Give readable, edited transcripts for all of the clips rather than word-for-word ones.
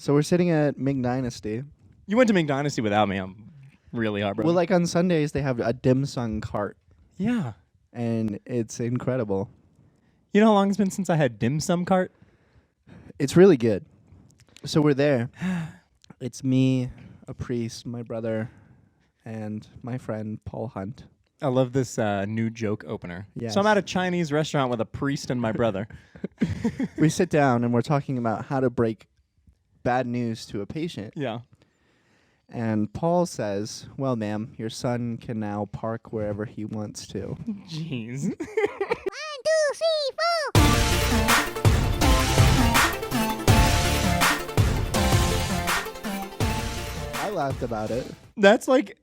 So we're sitting at Ming Dynasty. You went to McDynasty without me. I'm really heartbroken. Well, like on Sundays, they have a dim sum cart, yeah. and it's incredible. You know how long it's been since I had dim sum cart? It's really good. So we're there. It's me, a priest, my brother, and my friend Paul Hunt. I love this new joke opener. Yes. So I'm at a Chinese restaurant with a priest and my brother. We sit down and we're talking about how to break bad news to a patient. Yeah. And Paul says, well, ma'am, your son can now park wherever he wants to. Jeez. 1, 2, 3, 4. I laughed about it. That's like...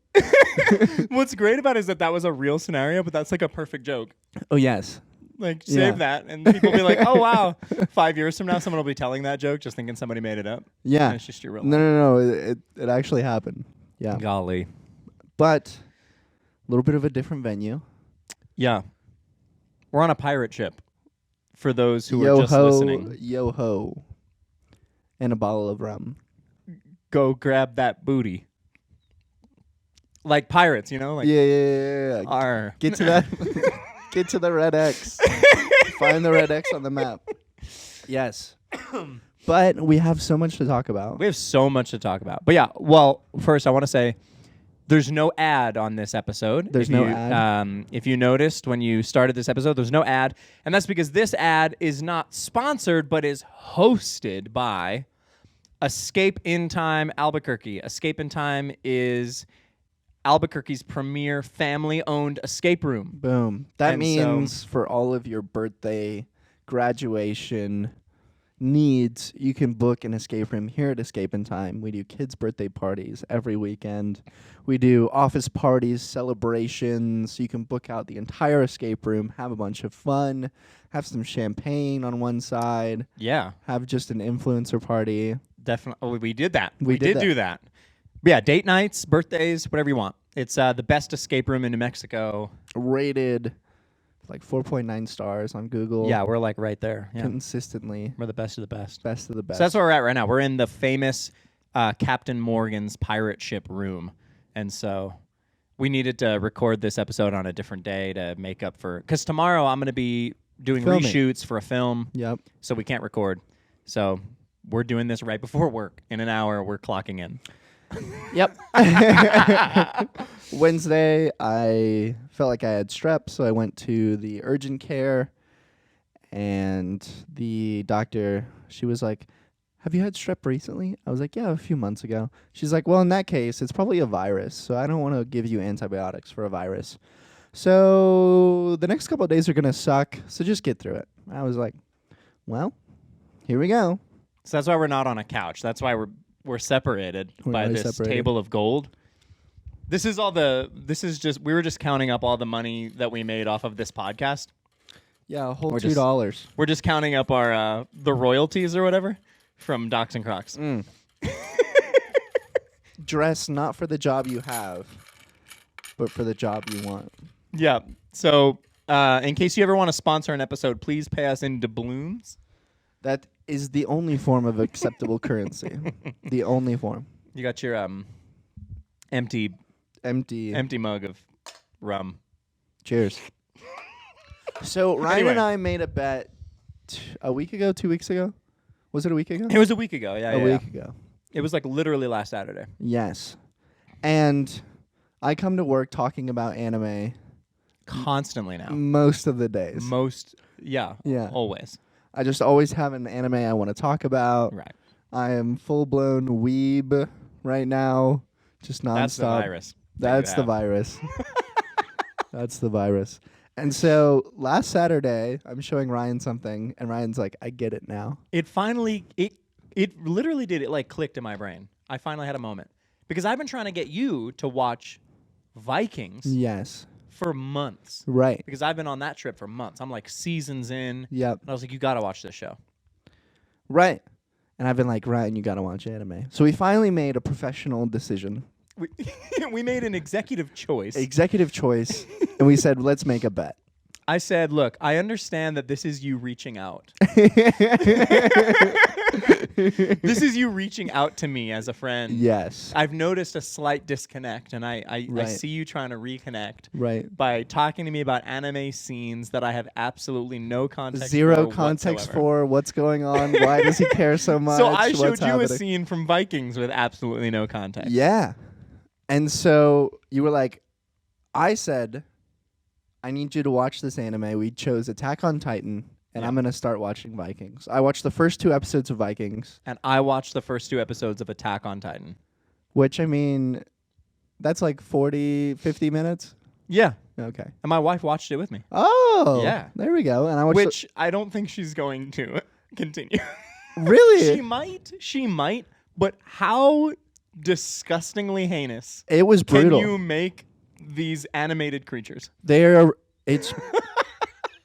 What's great about it is that was a real scenario, but that's like a perfect joke. Oh, yes. Like, Yeah. save that, and people will be like, oh, wow. 5 years from now, someone will be telling that joke just thinking somebody made it up. Yeah. And it's just your real No. It actually happened. Yeah. Golly. But a little bit of a different venue. Yeah. We're on a pirate ship, for those who are just listening. Yo ho. And a bottle of rum. Go grab that booty. Like pirates, you know? Like, Yeah. Arr. Get to that. Get to the red X. Find the red X on the map. Yes. But we have so much to talk about. We have so much to talk about. But yeah, well, first I want to say there's no ad on this episode. There's no ad. If you noticed when you started this episode, there's no ad. And that's because this ad is not sponsored, but is hosted by Escape in Time Albuquerque. Escape in Time is Albuquerque's premier family-owned escape room. Boom. That And means for all of your birthday, graduation needs, you can book an escape room here at Escape in Time. We do kids' birthday parties every weekend. We do office parties, celebrations. You can book out the entire escape room, have a bunch of fun, have some champagne on one side, Yeah, have just an influencer party. definitely. Oh, we did that. We did that. do that. But yeah, date nights, birthdays, whatever you want. It's the best escape room in New Mexico. Rated like 4.9 stars on Google. Yeah, we're like right there. Yeah. Consistently. We're the best of the best. Best of the best. So that's where we're at right now. We're in the famous Captain Morgan's pirate ship room. And so we needed to record this episode on a different day to make up for... Because tomorrow I'm going to be doing Filming. reshoots for a film. Yep. So we can't record. So we're doing this right before work. In an hour, we're clocking in. Yep. Wednesday, I felt like I had strep, so I went to the urgent care, and the doctor, she was like, have you had strep recently? I was like, yeah, a few months ago. She's like, well, in that case, it's probably a virus, so I don't want to give you antibiotics for a virus. So the next couple of days are going to suck, so just get through it. I was like, well, here we go. So that's why we're not on a couch. That's why we're separated by really this separated. table of gold. We were just counting up all the money that we made off of this podcast. Yeah, a whole We're just- $2. We're just counting up our the royalties or whatever from Docs N Crocs. Dress not for the job you have, but for the job you want. Yeah. So in case you ever want to sponsor an episode, please pay us in doubloons. That is the only form of acceptable currency. The only form. You got your empty Empty. mug of rum. Cheers. So Ryan Anyway. and I made a bet a week ago, 2 weeks ago. Was it a week ago? It was a week ago. Yeah, a yeah, week yeah. ago. It was like literally last Saturday. Yes. And I come to work talking about anime Constantly now. most of the days. Yeah. Always. I just always have an anime I want to talk about. Right. I am full-blown weeb right now, just nonstop. That's the virus. That's the virus. That's the virus. And so last Saturday, I'm showing Ryan something, and Ryan's like, I get it now. It finally, it literally did. It like clicked in my brain. I finally had a moment. Because I've been trying to get you to watch Vikings Yes. for months. Right. Because I've been on that trip for months. I'm like seasons in. Yep. And I was like, you got to watch this show. Right. And I've been like, Ryan, you got to watch anime. So we finally made a professional decision. We made an executive choice. Executive choice. And we said, let's make a bet. I said, look, I understand that this is you reaching out. This is you reaching out to me as a friend. Yes. I've noticed a slight disconnect, and I Right. see you trying to reconnect Right. by talking to me about anime scenes that I have absolutely no context Zero for context whatsoever. for what's going on. Why does he care so much? So I what's showed you a happening? scene from Vikings with absolutely no context. Yeah. And so you were like, I said, I need you to watch this anime. We chose Attack on Titan, and Yeah. I'm going to start watching Vikings. I watched the first 2 episodes of Vikings, And I watched the first 2 episodes of Attack on Titan. which, I mean, that's like 40, 50 minutes. Yeah. Okay. And my wife watched it with me. Oh. Yeah. There we go. And I watched Which I don't think she's going to continue. really? She might, but how disgustingly heinous It was brutal. can you make these animated creatures? It's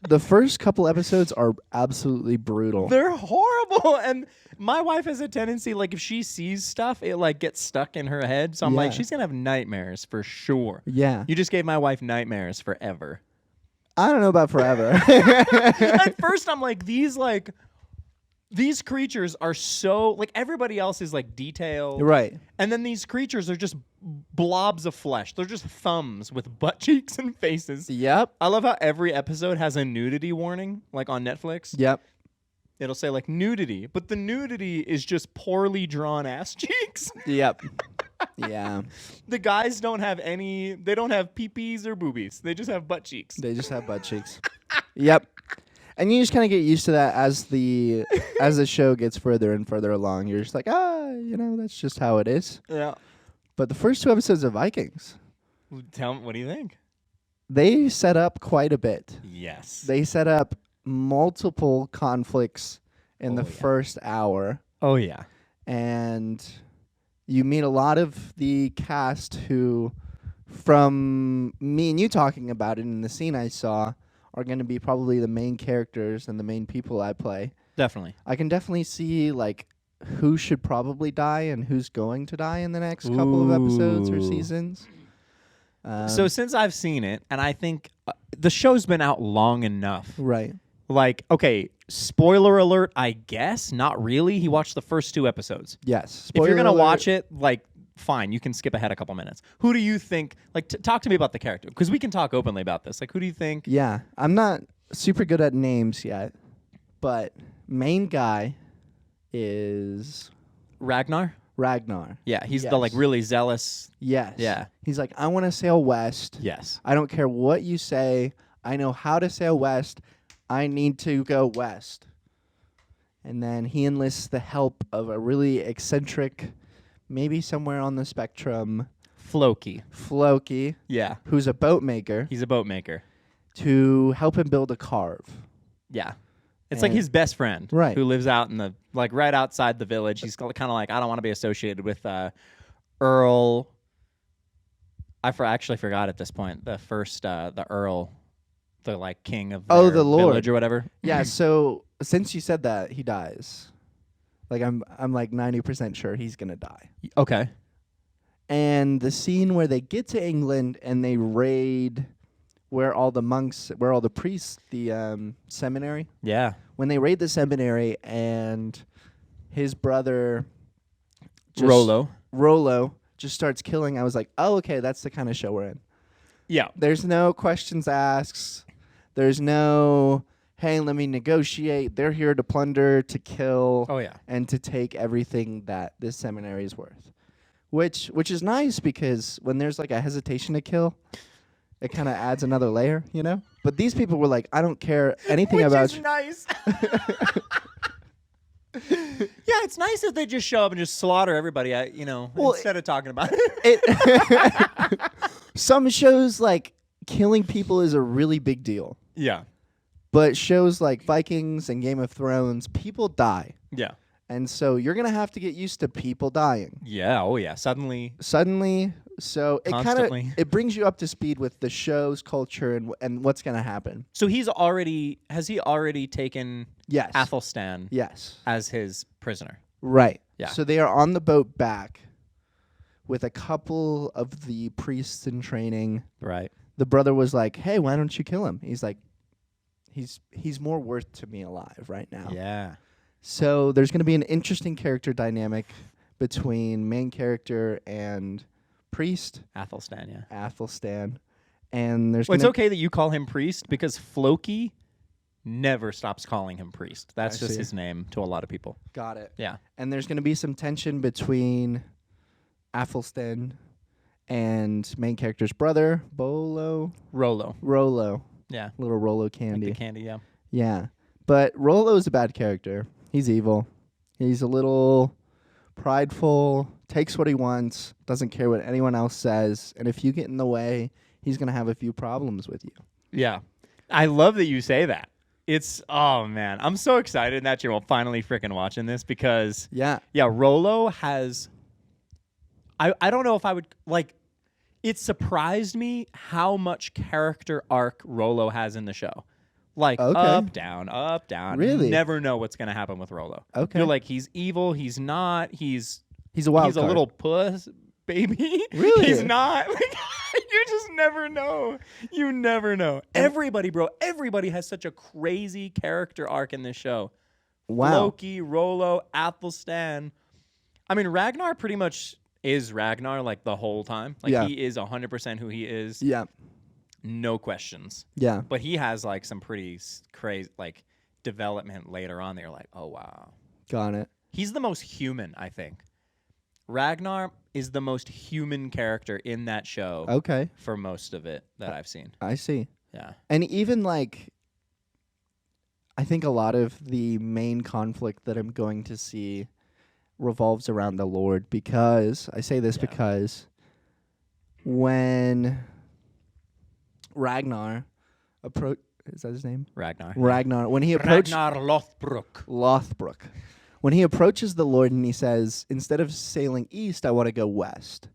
the first couple episodes are absolutely brutal. They're horrible. And my wife has a tendency, like, if she sees stuff, it like gets stuck in her head. So I'm like, Yeah. she's gonna have nightmares for sure. Yeah. You just gave my wife nightmares forever. I don't know about forever. At first I'm like, these creatures are so, like, everybody else is like detailed. Right. And then these creatures are just blobs of flesh. They're just thumbs with butt cheeks and faces. Yep. I love how every episode has a nudity warning, like on Netflix. Yep. It'll say like nudity, but the nudity is just poorly drawn ass cheeks. Yep. Yeah. The guys don't have they don't have peepees or boobies. They just have butt cheeks. They just have butt cheeks. Yep. And you just kind of get used to that as the show gets further and further along. You're just like, that's just how it is. Yeah. But the first 2 episodes of Vikings, Tell me, what do you think? they set up quite a bit. Yes. They set up multiple conflicts in the Oh, yeah. first hour. Oh yeah. And you meet a lot of the cast who, from me and you talking about it in the scene I saw, are going to be probably the main characters and the main people I play. Definitely. I can definitely see like who should probably die and who's going to die in the next couple of episodes or Ooh. seasons. So since I've seen it, and I think the show's been out long enough. Right. Like, okay, spoiler alert, I guess. Not really. He watched the first 2 episodes. Yes. If you're going to Spoiler watch it, like, fine, you can skip ahead a couple minutes. Who do you think, like, talk to me about the character, because we can talk openly about this. Like, who do you think? Yeah. I'm not super good at names yet, but main guy is Ragnar? Ragnar. Yeah, he's the, like, Yes. really zealous. Yes. Yeah. He's like, I want to sail west. Yes. I don't care what you say. I know how to sail west. I need to go west. And then he enlists the help of a really eccentric, maybe somewhere on the spectrum, Floki. Floki, Yeah. who's a boat maker, He's a boat maker. to help him build a carve. Yeah. It's like And- his best friend. Right. Who lives out in the, like, right outside the village. He's kind of like, I don't want to be associated with Earl. Actually forgot at this point. The first, the Earl, the, like, king of Oh, their the Lord. village or whatever. Yeah, so since you said that, he dies. Like I'm like 90% sure he's going to die. Okay. And the scene where they get to England and they raid where all the monks, where all the priests, the seminary, Yeah. when they raid the seminary and his brother Rollo just starts killing, I was like, oh, okay, that's the kind of show we're in. Yeah. There's no questions asked. There's no, hey, let me negotiate. They're here to plunder, to kill, Oh, yeah. and to take everything that this seminary is worth. Which is nice because when there's like a hesitation to kill, it kind of adds another layer, you know? But these people were like, I don't care anything Which about is you. nice. Yeah, it's nice if they just show up and just slaughter everybody, Well, instead of talking about it. Some shows, like, killing people is a really big deal. Yeah. But shows like Vikings and Game of Thrones, people die. Yeah. And so you're going to have to get used to people dying. Yeah. Oh, yeah. Suddenly. So it kind of Constantly. it brings you up to speed with the show's culture and what's going to happen. So has he already taken Yes. Athelstan Yes. as his prisoner? Right. Yeah. So they are on the boat back with a couple of the priests in training. Right. The brother was like, "Hey, why don't you kill him?" He's like, he's more worth to me alive right now. Yeah. So there's going to be an interesting character dynamic between main character and priest, Athelstan, yeah. Athelstan. And there's Well, it's gonna okay that you call him priest because Floki never stops calling him priest. That's I just see. his name to a lot of people. Got it. Yeah. And there's going to be some tension between Athelstan and main character's brother, Rollo. Yeah. Little Rollo Like candy. the candy, yeah. Yeah. But Rollo's a bad character. He's evil. He's a little prideful, takes what he wants, doesn't care what anyone else says, and if you get in the way, he's going to have a few problems with you. Yeah. I love that you say that. Oh man, I'm so excited that you're finally freaking watching this because Yeah. Rollo has I don't know if I would like it surprised me how much character arc Rollo has in the show. Like Okay. up, down, up, down. Really? You never know what's going to happen with Rollo. Okay. You're like he's evil, he's not, he's a wild he's card. a little puss baby. Really? He's not. Like, you just never know. You never know. Everybody, bro, everybody has such a crazy character arc in this show. Wow. Loki, Rollo, Athelstan. I mean, Ragnar pretty much is Ragnar like the whole time. Like Yeah. he is 100% who he is. Yeah. No questions. Yeah. But he has like some pretty crazy like development later on that you're like, oh wow. Got it. He's the most human, I think. Ragnar is the most human character in that show Okay. for most of it that I've seen. I see. Yeah. And even like I think a lot of the main conflict that I'm going to see revolves around the Lord because I say this Yeah. because when Ragnar is that his name? Ragnar. Ragnar. When he approached Ragnar Lothbrok. Lothbrok. When he approaches the Lord and he says, instead of sailing east, I want to go west.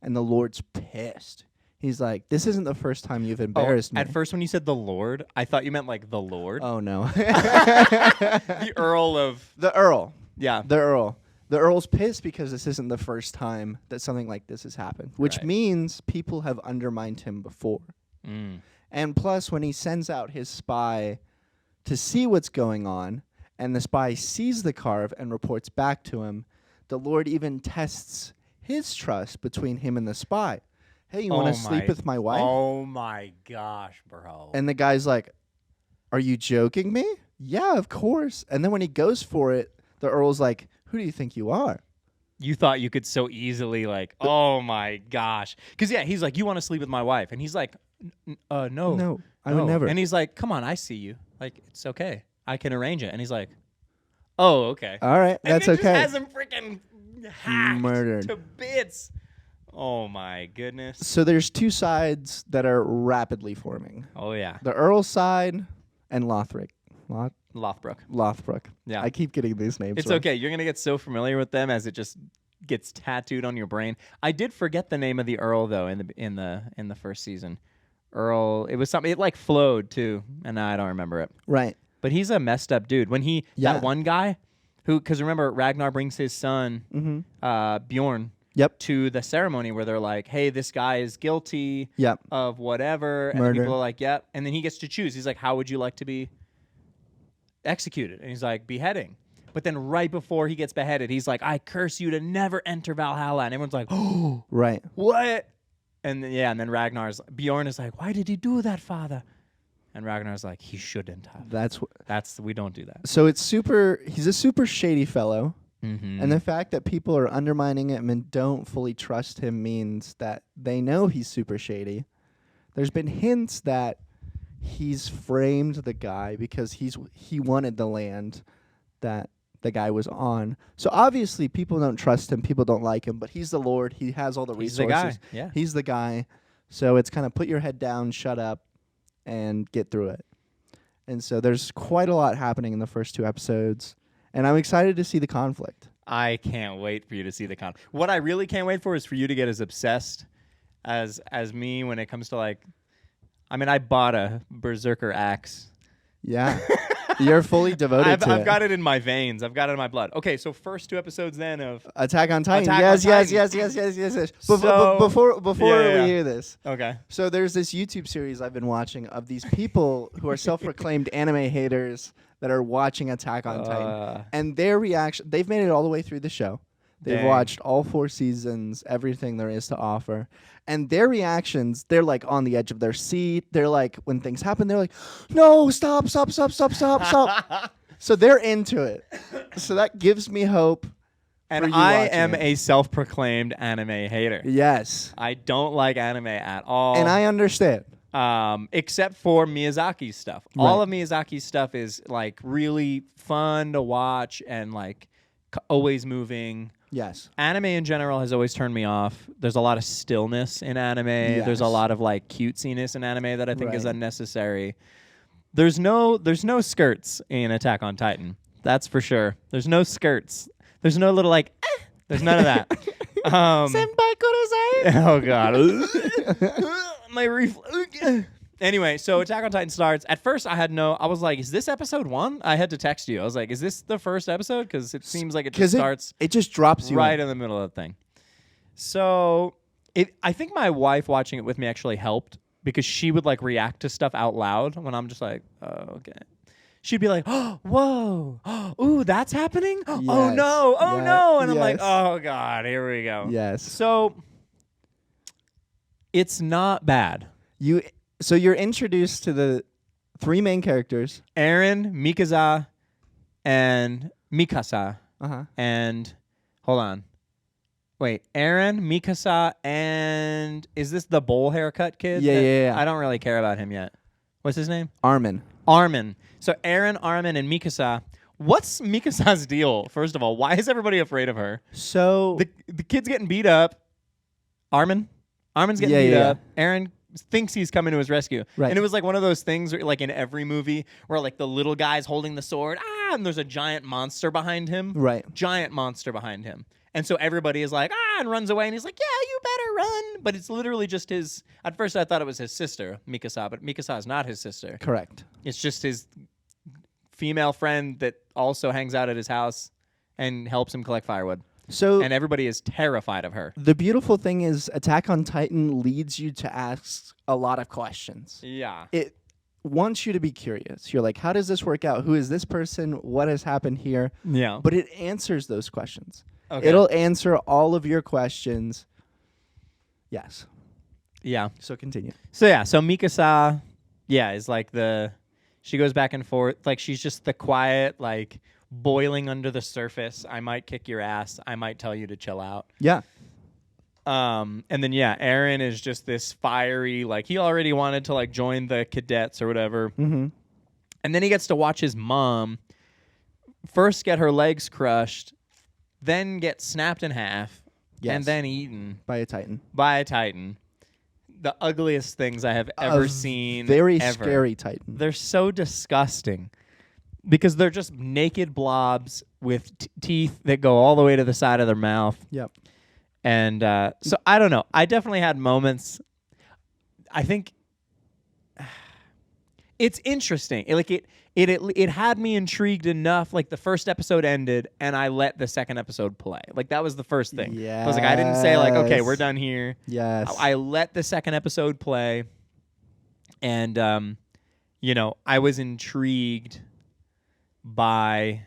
And the Lord's pissed. He's like, this isn't the first time you've embarrassed me. At first, when you said the Lord, I thought you meant like the Lord. Oh, no. The Earl of. The Earl. Yeah. The Earl. The Earl's pissed because this isn't the first time that something like this has happened, which Right. means people have undermined him before. Mm. And plus, when he sends out his spy to see what's going on, and the spy sees the carve and reports back to him, the Lord even tests his trust between him and the spy. Hey, you want to sleep with my wife? Oh my gosh, bro. And the guy's like, are you joking me? Yeah, of course. And then when he goes for it, the Earl's like, who do you think you are? You thought you could so easily oh my gosh. Because, yeah, he's like, you want to sleep with my wife. And he's like, no. No, I would never. And he's like, come on, I see you. Like, it's okay. I can arrange it. And he's like, oh, okay. All right, And that's then okay. just has him freaking hacked Murdered. to bits. Oh my goodness. So there's two sides that are rapidly forming. Oh yeah. The Earl side and Lothbrok. Lothbrok. Lothbrok. Yeah. I keep getting these names It's wrong. okay. You're gonna get so familiar with them as it just gets tattooed on your brain. I did forget the name of the Earl though in the first season. Earl. It was something. It like flowed too, and I don't remember it. Right. But he's a messed up dude. When that one guy who, because remember Ragnar brings his son Bjorn. Yep. To the ceremony where they're like, hey, this guy is guilty Yep. of whatever. And Murder. people are like, yep. And then he gets to choose. He's like, how would you like to be executed? And he's like, beheading. But then right before he gets beheaded, he's like, I curse you to never enter Valhalla. And everyone's like, oh, Right. what? And then, and then Bjorn is like, why did he do that, father? And Ragnar's like, he shouldn't have. We don't do that. So he's a super shady fellow. Mm-hmm. And the fact that people are undermining him and don't fully trust him means that they know he's super shady. There's been hints that he's framed the guy because he wanted the land that the guy was on. So obviously people don't trust him, people don't like him, but he's the Lord. He has all the He's the resources. guy. Yeah. He's the guy. So it's kind of put your head down, shut up, and get through it. And so there's quite a lot happening in the first two episodes. And I'm excited to see the conflict. I can't wait for you to see the conflict. What I really can't wait for is for you to get as obsessed as me when it comes to I bought a Berserker axe. Yeah. You're fully devoted to it. I've got it in my veins. I've got it in my blood. Okay, so first two episodes then of Attack on Titan. Attack Yes. on Before Yeah. we hear this. Okay. So there's this YouTube series I've been watching of these people who are self-proclaimed anime haters that are watching Attack on Titan. Uh, And their reaction, they've made it all the way through the show. They've Dang. watched all 4 seasons, everything there is to offer. And their reactions, they're like on the edge of their seat. They're like, when things happen, they're like, no, stop. So they're into it. So that gives me hope. and for you I watching am it. a self-proclaimed anime hater. Yes. I don't like anime at all. And I understand. Except for Miyazaki's stuff. Right. All of Miyazaki's stuff is like really fun to watch and like always moving. Yes. Anime in general has always turned me off. There's a lot of stillness in anime. There's a Yes. lot of like cutesiness in anime that I think is Right. unnecessary. There's no skirts in Attack on Titan. That's for sure. There's no skirts. There's no little like there's none of that. Senpai Kurosai. Oh god. My reflex. Anyway, so Attack on Titan starts. At first, I was like, is this episode 1? I had to text you. I was like, is this the first episode? Because it seems like it just starts It just drops you right in. in the middle of the thing. So I think my wife watching it with me actually helped because she would like react to stuff out loud when I'm just like, oh, okay. She'd be like, oh, whoa, ooh, that's happening? Oh, Yes. no, oh, Yeah. no. And I'm like, Yes. oh, God, here we go. Yes. So it's not bad. So you're introduced to the 3 main characters. Eren, Mikasa, and Mikasa. Uh-huh. And hold on. Wait, Eren, Mikasa, and is this the bowl haircut kid? Yeah. I don't really care about him yet. What's his name? Armin. Armin. So Eren, Armin, and Mikasa. What's Mikasa's deal? First of all, why is everybody afraid of her? So The kid's getting beat up. Armin's getting beat up. Eren thinks he's coming to his rescue. Right. And it was like one of those things where, like in every movie where like the little guy's holding the sword, and there's a giant monster behind him. Right. Giant monster behind him. And so everybody is like, and runs away. And he's like, yeah, you better run. But it's literally just his. At first I thought it was his sister, Mikasa, but Mikasa is not his sister. Correct. It's just his female friend that also hangs out at his house and helps him collect firewood. So And everybody is terrified of her. the beautiful thing is Attack on Titan leads you to ask a lot of questions. Yeah. It wants you to be curious. You're like, how does this work out? Who is this person? What has happened here? Yeah. But it answers those questions. Okay. It'll answer all of your questions. Yes. Yeah. So continue. So Mikasa, is like she goes back and forth. Like she's just the quiet, like boiling under the surface. I might kick your ass. I might tell you to chill out. Yeah. And then Eren is just this fiery, like he already wanted to like join the cadets or whatever. Mm-hmm. And then he gets to watch his mom first get her legs crushed, then get snapped in half, Yes. and then eaten By a Titan. by a Titan. The ugliest things I have ever A seen. Very ever. scary Titan. They're so disgusting because they're just naked blobs with teeth that go all the way to the side of their mouth. Yep. And so I don't know. I definitely had moments. I think it's interesting. It had me intrigued enough. Like the first episode ended, and I let the second episode play. Like that was the first thing. Yeah. I was like, I didn't say like, okay, we're done here. Yes. I let the second episode play, and I was intrigued by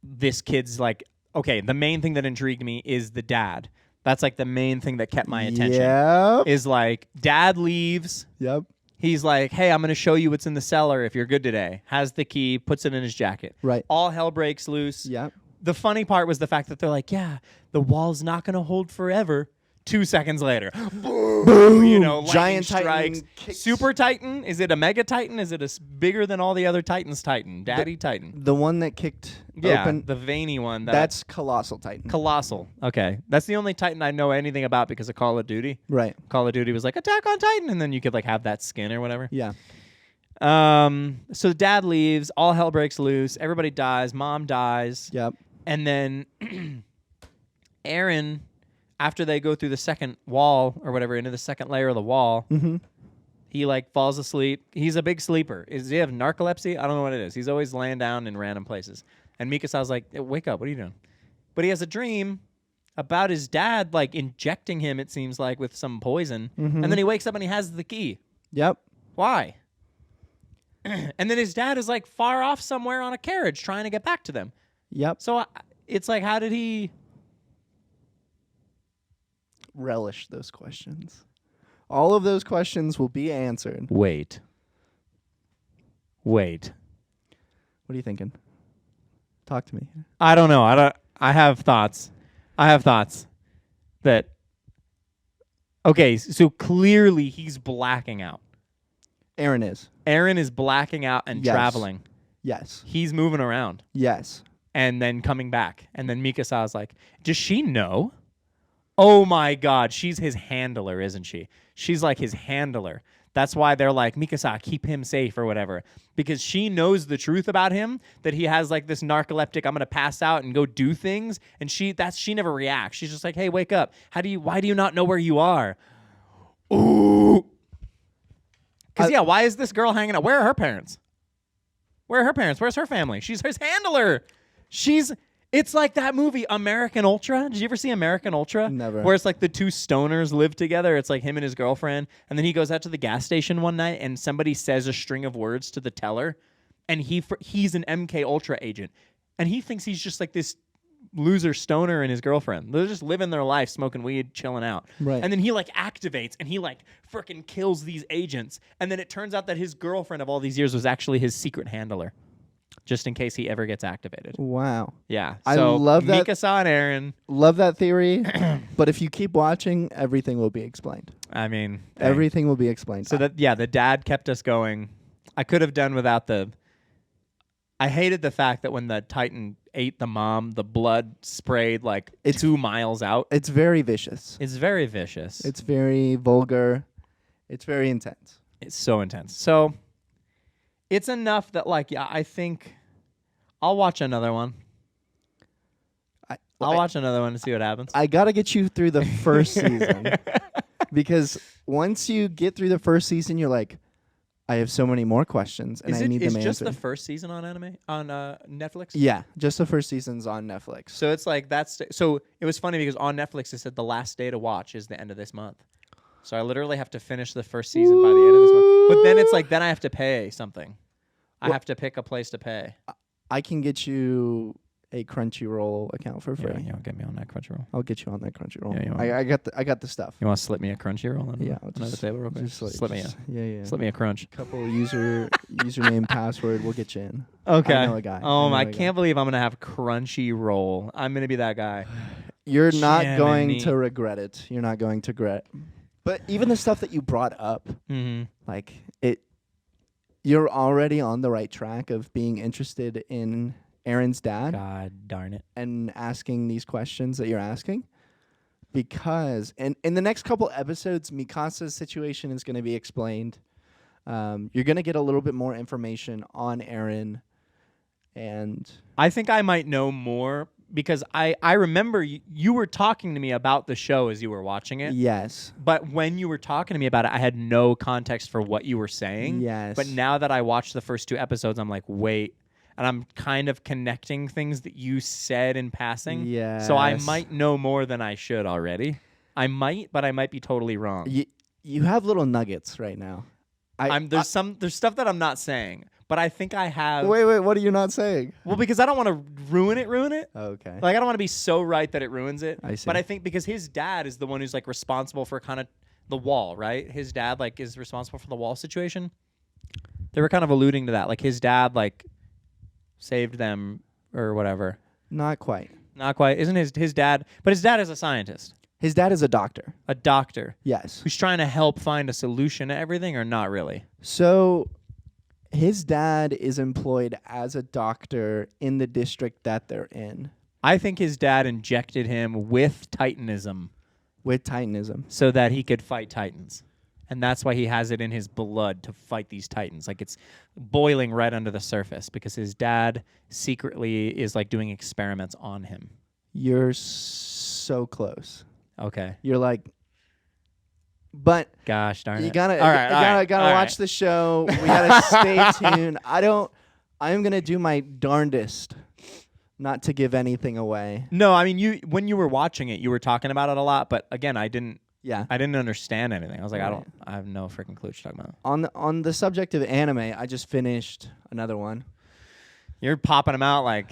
this kid's like. Okay, the main thing that intrigued me is the dad. That's like the main thing that kept my attention. Yep. Is like dad leaves. Yep. He's like, hey, I'm going to show you what's in the cellar if you're good today. Has the key, puts it in his jacket. Right. All hell breaks loose. Yep. The funny part was the fact that they're like, yeah, the wall's not going to hold forever. 2 seconds later, boom, lightning Giant strikes. Titan kicks. Super Titan? Is it a Mega Titan? Is it bigger than all the other Titans? Titan, Daddy Titan. The one that kicked Yeah, open. the veiny one. That's Colossal Titan. Colossal. Okay, that's the only Titan I know anything about because of Call of Duty. Right. Call of Duty was like Attack on Titan, and then you could like have that skin or whatever. Yeah. So dad leaves. All hell breaks loose. Everybody dies. Mom dies. Yep. And then Eren, after they go through the second wall or whatever, into the second layer of the wall, Mm-hmm. he like falls asleep. He's a big sleeper. Does he have narcolepsy? I don't know what it is. He's always laying down in random places. And Mikasa's like, wake up. What are you doing? But he has a dream about his dad like injecting him, it seems like, with some poison. Mhm. And then he wakes up and he has the key. Yep. Why? And then his dad is like far off somewhere on a carriage trying to get back to them. Yep. So it's like, how did he relish those questions? All of those questions will be answered. Wait. What are you thinking? Talk to me. I don't know. I have thoughts. That okay, so clearly he's blacking out. Aaron is. Aaron is blacking out and Yes. traveling. Yes. He's moving around Yes. and then coming back. And then Mikasa's like, does she know? Oh my God, she's his handler, isn't she? She's like his handler. That's why they're like, Mikasa, keep him safe or whatever. Because she knows the truth about him, that he has like this narcoleptic, I'm going to pass out and go do things. And she never reacts. She's just like, hey, wake up. Why do you not know where you are? Ooh. Because, why is this girl hanging out? Where are her parents? Where's her family? She's his handler. It's like that movie, American Ultra. Did you ever see American Ultra? Never. Where it's like the two stoners live together. It's like him and his girlfriend. And then he goes out to the gas station one night and somebody says a string of words to the teller. And he's an MK Ultra agent. And he thinks he's just like this loser stoner and his girlfriend. They're just living their life, smoking weed, chilling out. Right. And then he like activates and he like freaking kills these agents. And then it turns out that his girlfriend of all these years was actually his secret handler. Just in case he ever gets activated. Wow. Yeah. I So love that. Mikasa and Aaron. Love that theory. But if you keep watching, everything will be explained. I mean, Everything will be explained. So the dad kept us going. I could have done without I hated the fact that when the Titan ate the mom, the blood sprayed like 2 miles out. It's very vicious. It's very vicious. It's very vulgar. It's very intense. It's so intense. So it's enough that I think I'll watch another one. I'll watch another one to see what happens. I got to get you through the first season. Because once you get through the first season, you're like, I have so many more questions, and I need them answered. Is just the first season on Netflix? Yeah, just the first season's on Netflix. So it's like so it was funny because on Netflix it said the last day to watch is the end of this month. So I literally have to finish the first season by the end of this month. But then it's like then I have to pay something. I have to pick a place to pay. I can get you a Crunchyroll account for free. Yeah, you want to get me on that Crunchyroll? I'll get you on that Crunchyroll. Yeah, you want- I got the stuff. You want to slip me a Crunchyroll? Yeah, Another table real quick? just like- slip me just- a Yeah. slip me a crunch. Couple username, password. We'll get you in. Okay. I know a guy. I can't believe I'm gonna have Crunchyroll. I'm gonna be that guy. You're not Jiminy. going to regret it. You're not going to regret. But even the stuff that you brought up, Mm-hmm. like you're already on the right track of being interested in Aaron's dad God darn it. and asking these questions that you're asking. Because in the next couple episodes, Mikasa's situation is going to be explained. You're going to get a little bit more information on Aaron. And I think I might know more because I remember you were talking to me about the show as you were watching it. yes. But when you were talking to me about it, I had no context for what you were saying. Yes. But now that I watched the first 2 episodes, I'm like, wait. And I'm kind of connecting things that you said in passing. So I Yes. might know more than I should already. I might, but I might be totally wrong. You have little nuggets right now. There's stuff that I'm not saying, but I think I have. Wait, what are you not saying? Well, because I don't want to ruin it. Okay. Like I don't want to be so right that it ruins it. I see. But I think because his dad is the one who's like responsible for kind of the wall, right? His dad like is responsible for the wall situation. They were kind of alluding to that, like his dad like saved them or whatever. Not quite. Not quite. Isn't his dad? But his dad is a scientist, His dad is a doctor. a doctor Yes. who's trying to help find a solution to everything, or not really. So his dad is employed as a doctor in the district that they're in I think his dad injected him with Titanism with Titanism. so that he could fight Titans. And that's why he has it in his blood to fight these Titans. Like it's boiling right under the surface because his dad secretly is like doing experiments on him. You're so close. Okay. You're like, but Gosh darn it. you gotta, All right, gotta all watch right. the show. We gotta stay tuned. I'm gonna do my darndest not to give anything away. No, I mean when you were watching it, you were talking about it a lot, but again, I didn't Yeah. I didn't understand anything. I was like, Right. I have no freaking clue what you're talking about. On the subject of anime, I just finished another one. You're popping them out like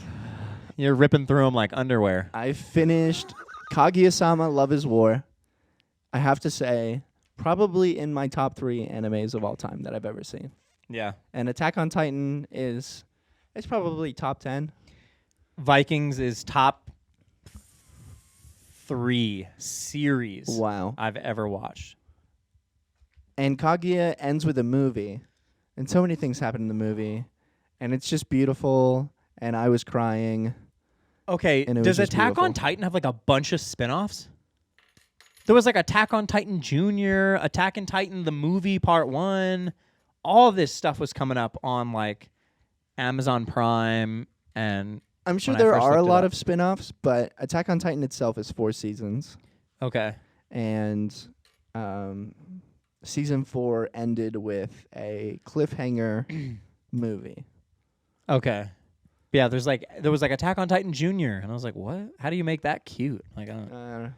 you're ripping through them like underwear. I finished Kaguya-sama Love is War. I have to say, probably in my top 3 animes of all time that I've ever seen. Yeah. And Attack on Titan it's probably top 10. Vikings is top 3 series Wow. I've ever watched. And Kaguya ends with a movie. And so many things happen in the movie. And it's just beautiful. And I was crying. Okay, And it was does just Attack on beautiful. Titan have like a bunch of spin-offs? There was like Attack on Titan Junior, Attack on Titan the movie part 1. All this stuff was coming up on like Amazon Prime, and I'm sure when I there first are a looked it lot up. of spin-offs, but Attack on Titan itself is 4 seasons. Okay. And season 4 ended with a cliffhanger movie. Okay. Yeah, there was like Attack on Titan Junior, and I was like, what? How do you make that cute? Like, I don't.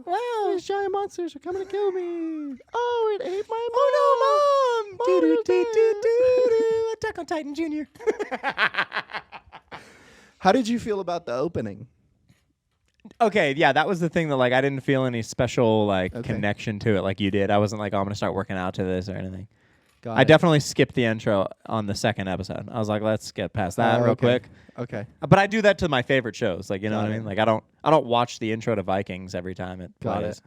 Wow, these giant monsters are coming to kill me. Oh, it ate my mom. Oh no, Mom! Mom, Do-do-do-do-do-do. Attack on Titan Junior. How did you feel about the opening? Okay, yeah, that was the thing that like I didn't feel any special like Okay. connection to it like you did. I wasn't like, oh, I'm gonna start working out to this or anything. Got I it. definitely skipped the intro on the second episode. I was like, let's get past that real okay. quick. Okay. But I do that to my favorite shows, like you know Got what I it. mean. Like I don't watch the intro to Vikings every time it Got plays. it.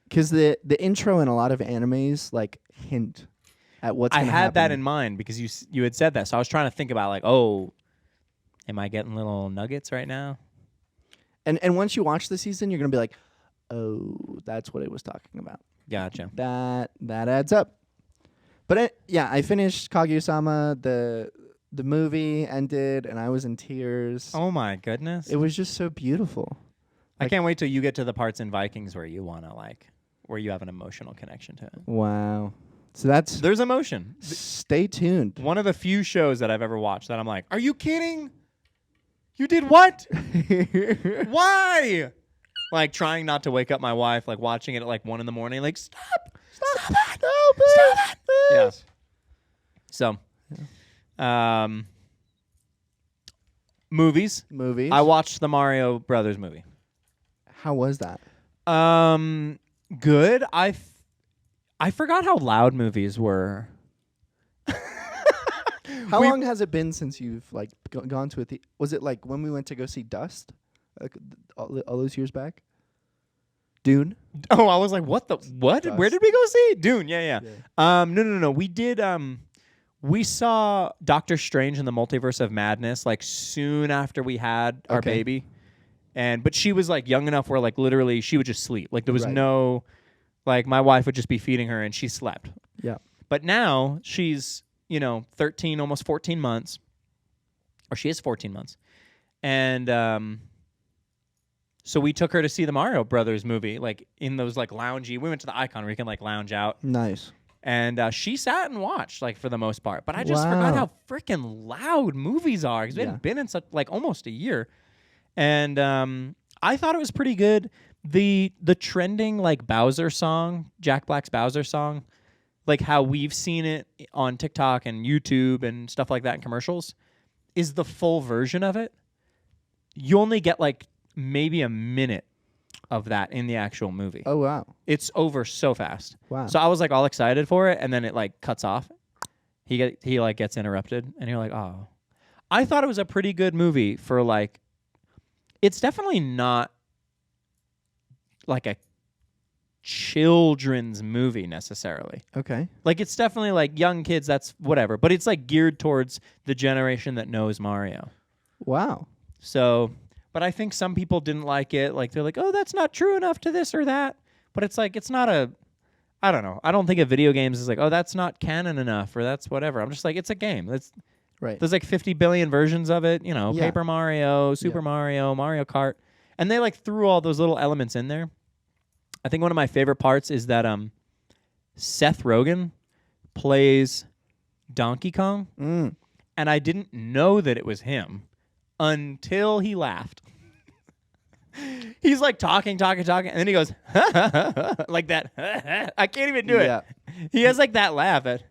Because the intro in a lot of animes like hint at what's I gonna had that happen. in mind because you had said that, so I was trying to think about like, oh, am I getting little nuggets right now? And once you watch the season, you're gonna be like, oh, that's what it was talking about. Gotcha. That adds up. But I finished Kaguya-sama. The movie ended, and I was in tears. Oh my goodness! It was just so beautiful. I can't wait till you get to the parts in Vikings where you wanna where you have an emotional connection to it. Wow. So that's There's emotion. stay tuned. One of the few shows that I've ever watched that I'm like, are you kidding? You did what? Why? Like trying not to wake up my wife, like watching it at like 1 a.m. Like stop it. Yeah. So, movies. Movies. I watched the Mario Brothers movie. How was that? Good. I forgot how loud movies were. How long has it been since you've like gone to a was it like when we went to go see Dust, like, all those years back? Dune. Oh, I was like, what? Where Dust. did we go see? Dune. Yeah. Yeah. No. We did. We saw Doctor Strange in the Multiverse of Madness like soon after we had our Okay. baby, but she was like young enough where like literally she would just sleep. Like there was Right. no, like my wife would just be feeding her and she slept. Yeah. But now she's 13, almost 14 months, or she is 14 months, and so we took her to see the Mario Brothers movie, like in those like loungy. We went to the Icon where you can like lounge out, Nice. and she sat and watched like for the most part. But I just forgot Wow. how freaking loud movies are because we Yeah. hadn't been in such like almost a year, and I thought it was pretty good. The trending like Bowser song, Jack Black's Bowser song, like how we've seen it on TikTok and YouTube and stuff like that in commercials, is the full version of it. You only get like maybe a minute of that in the actual movie. Oh wow. It's over so fast. Wow. So I was like all excited for it, and then it like cuts off. He like gets interrupted, and you're like, oh. I thought it was a pretty good movie for like. It's definitely not like a children's movie necessarily. Okay. Like it's definitely like young kids, that's whatever, but it's like geared towards the generation that knows Mario. Wow. So, but I think some people didn't like it. Like they're like, "Oh, that's not true enough to this or that." But it's like it's not a I don't know. I don't think of video games as like, "Oh, that's not canon enough," or that's whatever. I'm just like, it's a game. Right. There's like 50 billion versions of it, Yeah. Paper Mario, Super Yeah. Mario, Mario Kart. And they like threw all those little elements in there. I think one of my favorite parts is that Seth Rogen plays Donkey Kong, Mm. and I didn't know that it was him until he laughed. He's like talking, and then he goes like that. I can't even do it. Yeah. He has like that laugh at.